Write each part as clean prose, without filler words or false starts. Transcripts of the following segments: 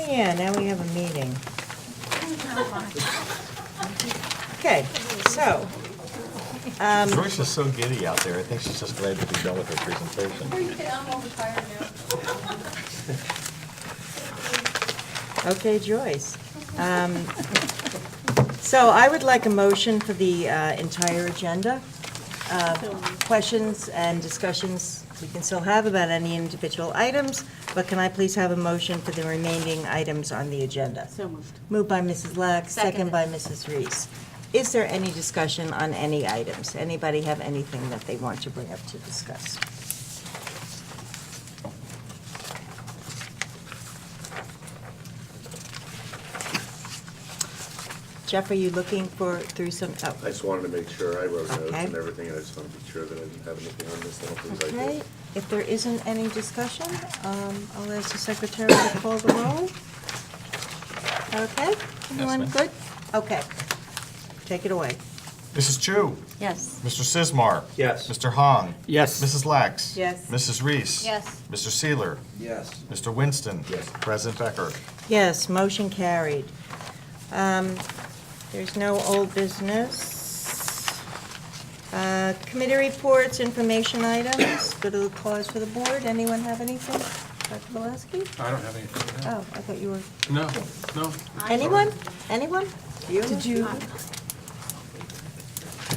Oh, yeah, now we have a meeting. Okay, so, Joyce is so giddy out there. I think she's just glad to be done with her presentation. I'm all tired now. okay, Joyce. So I would like a motion for the entire agenda. Questions and discussions we can still have about any individual items, but can I please have a motion for the remaining items on the agenda? So moved. Moved by Mrs. Lack, second Seconded. by Mrs. Reese. Is there any discussion on any items? Anybody have anything that they want to bring up to discuss? Jeff, are you looking through some, I oh, just wanted to make sure I wrote notes Okay. and everything, and I just wanted to be sure that I didn't have anything on this, I don't think I okay. did. If there isn't any discussion, I'll ask the secretary to call the roll. Okay, everyone ma'am. good? Okay, take it away. Mrs. Chu? Yes. Mr. Sismar? Yes. Mr. Hahn? Yes. Mrs. Lax? Yes. Mrs. Reese? Yes. Mr. Seeler? Yes. Mr. Winston? Yes. President Becker? Yes, motion carried. There's no old business. Committee reports, information items, go to the cause for the board. Anyone have anything? Dr. Valesky? I don't have anything. Oh, I thought you were, No, no. anyone? Anyone? You? Did you,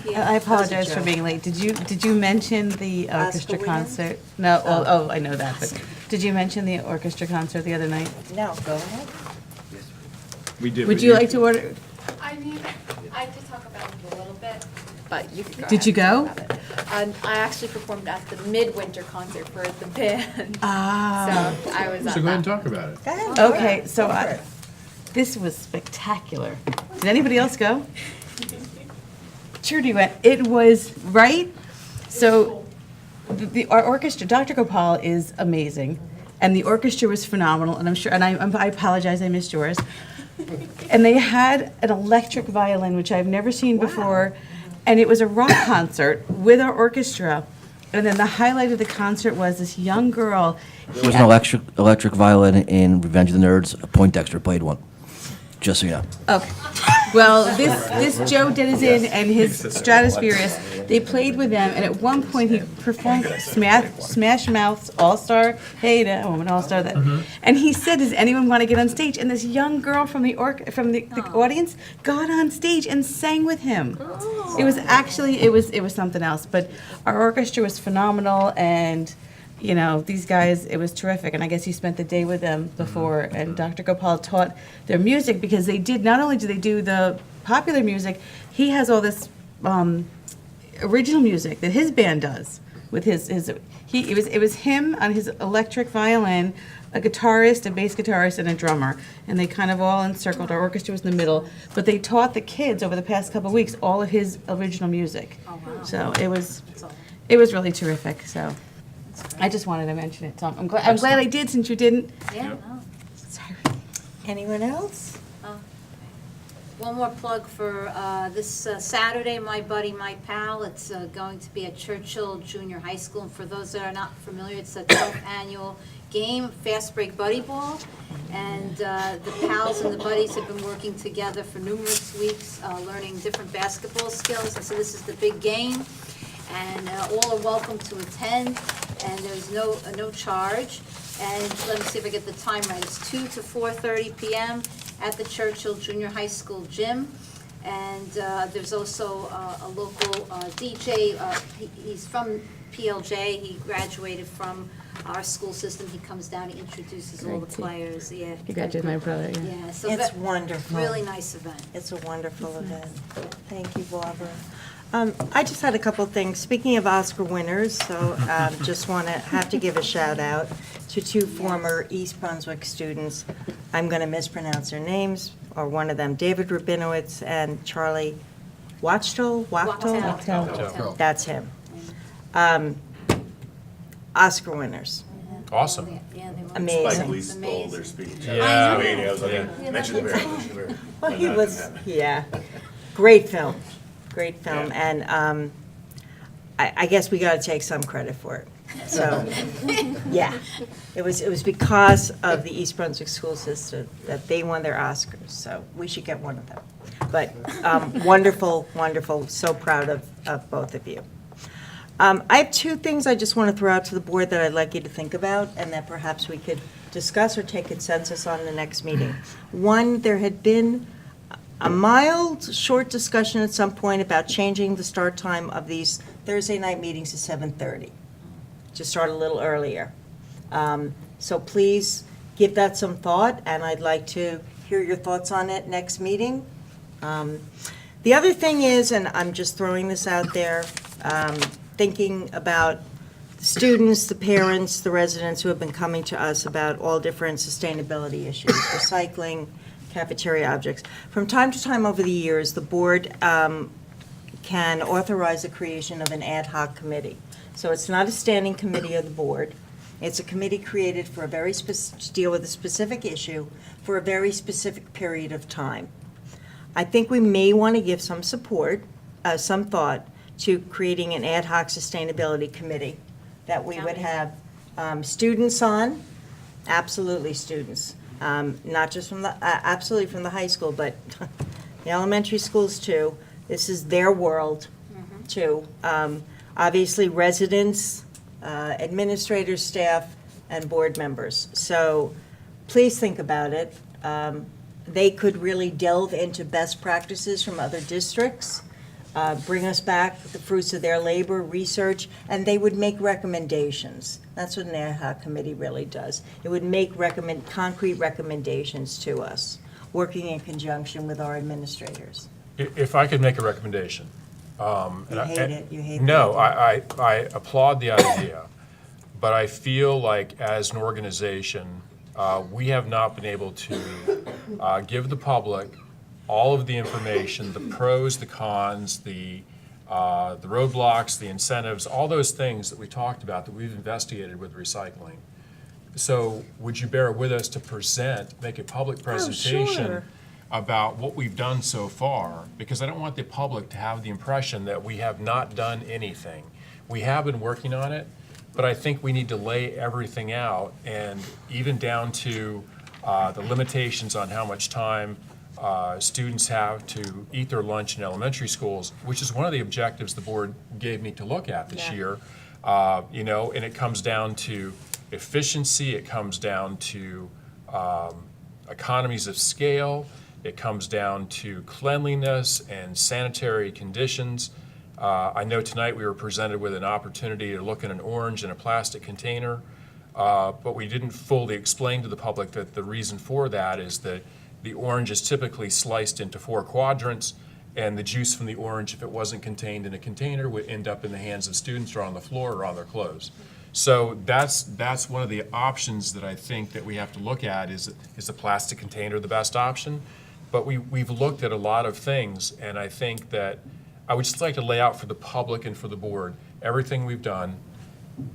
Yeah. I apologize Joe. for being late. Did you mention the orchestra Wiggins? concert? No, oh, I know that, but did you mention the orchestra concert the other night? No, go ahead. We did. Would you like to order, I mean, I could talk about it a little bit, but you could go Did you ahead go? and talk about it. I actually performed at the midwinter concert for the band, Ah, so I was at So go ahead and that. talk about it. Go ahead. okay, so Go for it. this was spectacular. Did anybody else go? Trudy went. It was, right? So our orchestra, Dr. Gopal is amazing, and the orchestra was phenomenal, and I'm sure, and I apologize, I missed yours. And they had an electric violin, which I've never seen before, and it was a rock concert with our orchestra. And then the highlight of the concert was this young girl. There was an electric violin in Revenge of the Nerds. Poindexter played one. Just so you know. Okay. Well, this Joe Denizen and his Stratospherists, they played with them, and at one point he performed Smash Mouth's All-Star, hey, I'm an All-Star, that, and he said, does anyone want to get on stage? And this young girl from the audience got on stage and sang with him. It was actually, it was something else, but our orchestra was phenomenal, and you know, these guys, it was terrific, and I guess you spent the day with them before, and Dr. Gopal taught their music, because they did, not only do they do the popular music, he has all this original music that his band does with it was him on his electric violin, a guitarist, a bass guitarist, and a drummer, and they kind of all encircled, our orchestra was in the middle, but they taught the kids over the past couple of weeks all of his original music. So it was really terrific, so. I just wanted to mention it, so I'm glad I did, since you didn't. Yeah, no. Sorry. Anyone else? One more plug for this Saturday, my buddy, my pal. It's going to be at Churchill Junior High School. And for those that are not familiar, it's a 12th annual game, Fast Break Buddy Ball. And the pals and the buddies have been working together for numerous weeks, learning different basketball skills. And so this is the big game. And all are welcome to attend, and there's no charge. And let me see if I get the time right. It's 2 to 4:30 p.m. at the Churchill Junior High School gym. And there's also a local DJ. He's from PLJ. He graduated from our school system. He comes down, he introduces all the Great. players. Yeah. You graduated my brother, yeah. Yeah, so It's that- wonderful. really nice event. It's a wonderful event. Thank you, Barbara. I just had a couple things. Speaking of Oscar winners, so just have to give a shout out to two former East Brunswick students. I'm going to mispronounce their names, or one of them, David Rabinowitz and Charlie Wachtel. Wachtel. That's him. Oscar winners. Awesome. Yeah, they were. Amazing. Spike Lee stole their Amazing. speech. Yeah. I mean, I was like, mention the bear. Well, he was, yeah, great film, and I guess we got to take some credit for it. So, yeah, it was because of the East Brunswick school system that they won their Oscars, so we should get one of them. But wonderful, wonderful, so proud of both of you. I have two things I just want to throw out to the board that I'd like you to think about, and that perhaps we could discuss or take consensus on the next meeting. One, there had been a mild, short discussion at some point about changing the start time of these Thursday night meetings to 7:30, to start a little earlier. So please give that some thought, and I'd like to hear your thoughts on it next meeting. The other thing is, and I'm just throwing this out there, thinking about the students, the parents, the residents who have been coming to us about all different sustainability issues, recycling, cafeteria objects. From time to time over the years, the board can authorize the creation of an ad hoc committee. So it's not a standing committee of the board. It's a committee created for a very to deal with a specific issue for a very specific period of time. I think we may want to give some support, some thought, to creating an ad hoc sustainability committee that we would have students on, absolutely students, not just from the, absolutely from the high school, but the elementary schools too. This is their world too. Obviously residents, administrators, staff, and board members. So please think about it. They could really delve into best practices from other districts, bring us back the fruits of their labor, research, and they would make recommendations. That's what an ad hoc committee really does. It would make concrete recommendations to us, working in conjunction with our administrators. If I could make a recommendation. You hate it, you hate it. No, I applaud the idea, but I feel like as an organization, we have not been able to give the public all of the information, the pros, the cons, the roadblocks, the incentives, all those things that we talked about that we've investigated with recycling. So would you bear with us to make a public presentation sure. about what we've done so far? Because I don't want the public to have the impression that we have not done anything. We have been working on it, but I think we need to lay everything out, and even down to the limitations on how much time students have to eat their lunch in elementary schools, which is one of the objectives the board gave me to look at this year. And it comes down to efficiency, it comes down to economies of scale, it comes down to cleanliness and sanitary conditions. I know tonight we were presented with an opportunity to look at an orange in a plastic container, but we didn't fully explain to the public that the reason for that is that the orange is typically sliced into 4 quadrants, and the juice from the orange, if it wasn't contained in a container, would end up in the hands of students or on the floor or on their clothes. So that's one of the options that I think that we have to look at. Is the plastic container the best option? But we've looked at a lot of things, and I think that I would just like to lay out for the public and for the board everything we've done,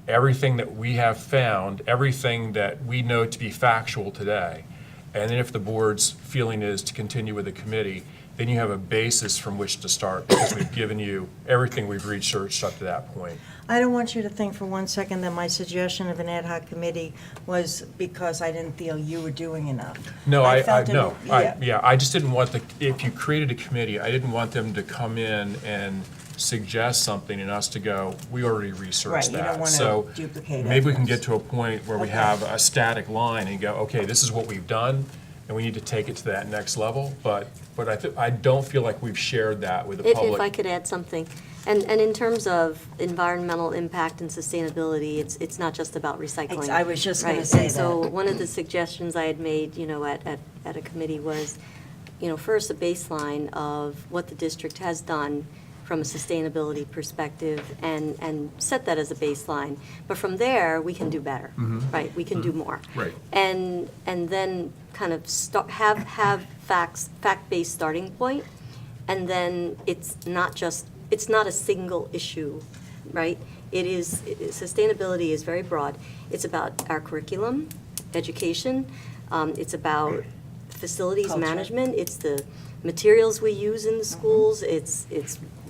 everything that we have found, everything that we know to be factual today. And then if the board's feeling is to continue with the committee, then you have a basis from which to start, because we've given you everything we've researched up to that point. I don't want you to think for one second that my suggestion of an ad hoc committee was because I didn't feel you were doing enough. No, I just didn't want if you created a committee, I didn't want them to come in and suggest something and us to go, we already researched that. Right, you don't want to So duplicate maybe we can efforts. get to a point where we Okay. have a static line and go, okay, this is what we've done, and we need to take it to that next level. But I don't feel like we've shared that with the public. If I could add something, and in terms of environmental impact and sustainability, it's not just about recycling. I was just gonna Right, say and so that. one of the suggestions I had made, at a committee was, first a baseline of what the district has done from a sustainability perspective, and set that as a baseline. But from there, we can do better, right? We can do more. Right. And then kind of have fact-based starting point, and then it's not a single issue, right? Sustainability is very broad. It's about our curriculum, education, it's about facilities Culture. management, it's the materials we use in the schools, it's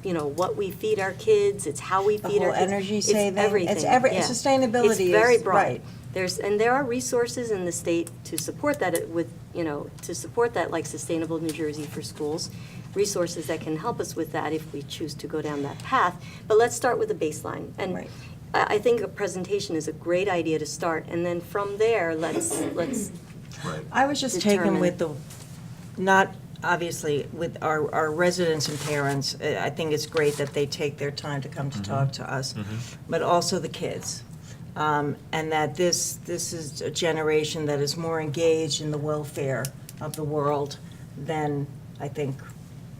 what we feed our kids, it's how we The feed our whole kids. energy It's saving, everything, it's yeah. sustainability It's very is- broad. right. There are resources in the state to support that to support that, like Sustainable New Jersey for Schools, resources that can help us with that if we choose to go down that path. But let's start with a baseline. And Right. I think a presentation is a great idea to start, and then from there, let's I was just taken with determine- not obviously with our residents and parents. I think it's great that they take their time to come to talk to us, but also the kids. And that this is a generation that is more engaged in the welfare of the world than, I think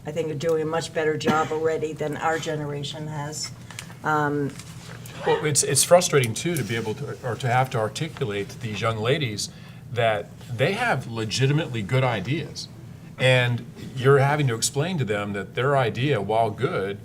are doing a much better job already than our generation has. Well, it's frustrating too to be able to, or to have to articulate to these young ladies that they have legitimately good ideas. And you're having to explain to them that their idea, while good,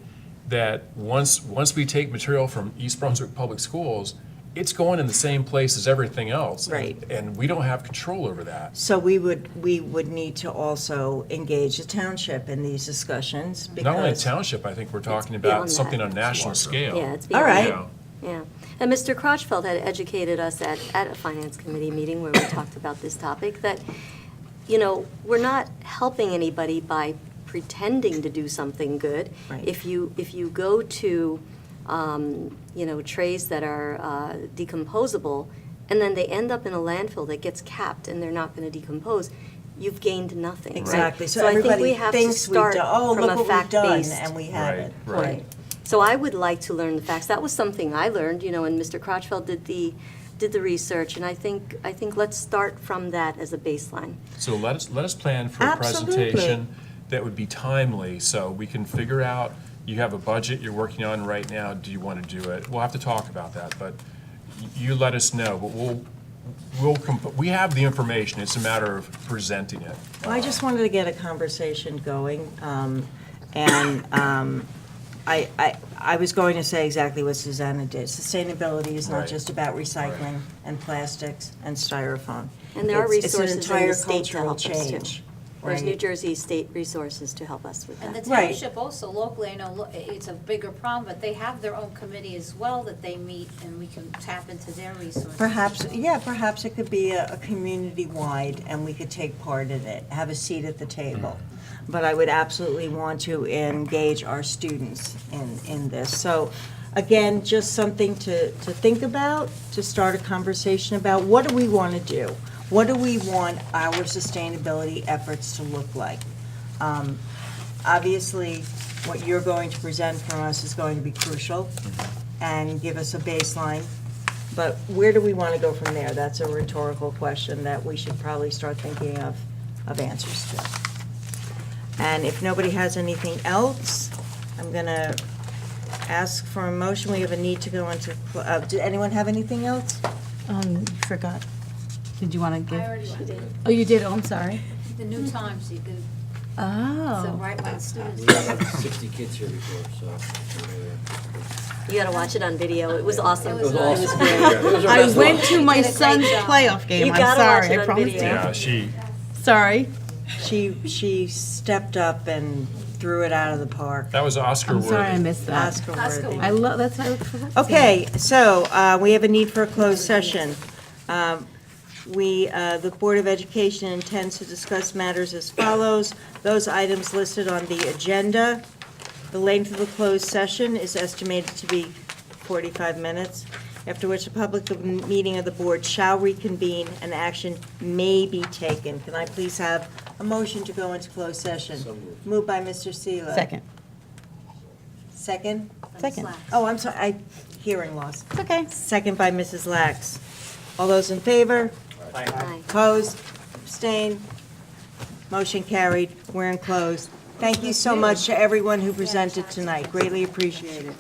that once we take material from East Brunswick Public Schools, it's going in the same place as everything else. Right. And we don't have control over that. So we would need to also engage the township in these discussions because. Not only township, I think we're talking beyond about that. something on a national scale. Yeah, it's All beyond right. that. Yeah. And Mr. Crotchfeld had educated us at a finance committee meeting where we talked about this topic, that, we're not helping anybody by pretending to do something good. Right. If you go to, trays that are decomposable, and then they end up in a landfill that gets capped and they're not going to decompose, you've gained nothing, right? Exactly. So I think we everybody have to thinks we've start done, oh, from look a what we've done, fact-based and we haven't. Right. So I would like to learn the facts. That was something I learned, and Mr. Crotchfeld did the research, and I think let's start from that as a baseline. So let us plan for a Absolutely. presentation that would be timely, so we can figure out, you have a budget you're working on right now, do you want to do it? We'll have to talk about that, but you let us know, but we have the information, it's a matter of presenting it. Well, I just wanted to get a conversation going, I was going to say exactly what Susanna did. Sustainability is not Right. just about recycling and plastics and styrofoam. And there are It's resources in an entire the state to cultural help us too. change. There's New right? Jersey state resources to help us with And the that. Right. township also locally, I know it's a bigger problem, but they have their own committee as well that they meet, and we can tap into their resources. Perhaps it could be a community-wide, and we could take part in it, have a seat at the table. But I would absolutely want to engage our students in this. So, again, just something to think about, to start a conversation about. What do we want to do? What do we want our sustainability efforts to look like? Obviously, what you're going to present from us is going to be crucial and give us a baseline. But where do we want to go from there? That's a rhetorical question that we should probably start thinking of answers to. And if nobody has anything else, I'm going to ask for a motion. We have a need to go into, did anyone have anything else? You forgot. Did you want to give? I already did. Oh, you did? Oh, I'm sorry. The new times you could, so Oh. right when the students. We had 60 kids here before, so. You gotta watch it on video. It was awesome. It was awesome. great. It was our I best went one. to my You did a great son's job. playoff game. You I'm gotta watch sorry. it I on promised video. you. Yeah, she, Sorry. She stepped up and threw it out of the park. that was Oscar I'm worthy. sorry I missed that. Oscar Oscar worthy. I love, that's what I look forward to. Okay, so we have a need for a closed session. The Board of Education intends to discuss matters as follows. Those items listed on the agenda. The length of the closed session is estimated to be 45 minutes, after which a public meeting of the board shall reconvene and action may be taken. Can I please have a motion to go into closed session? Moved by Mr. Seela. Second. Second? Second. Slack. Oh, I'm sorry, hearing loss. It's okay. Second by Mrs. Lax. All those in favor? Aye. Opposed? Abstained? Motion carried. We're in closed. Thank you so much to everyone who presented tonight. Greatly appreciated.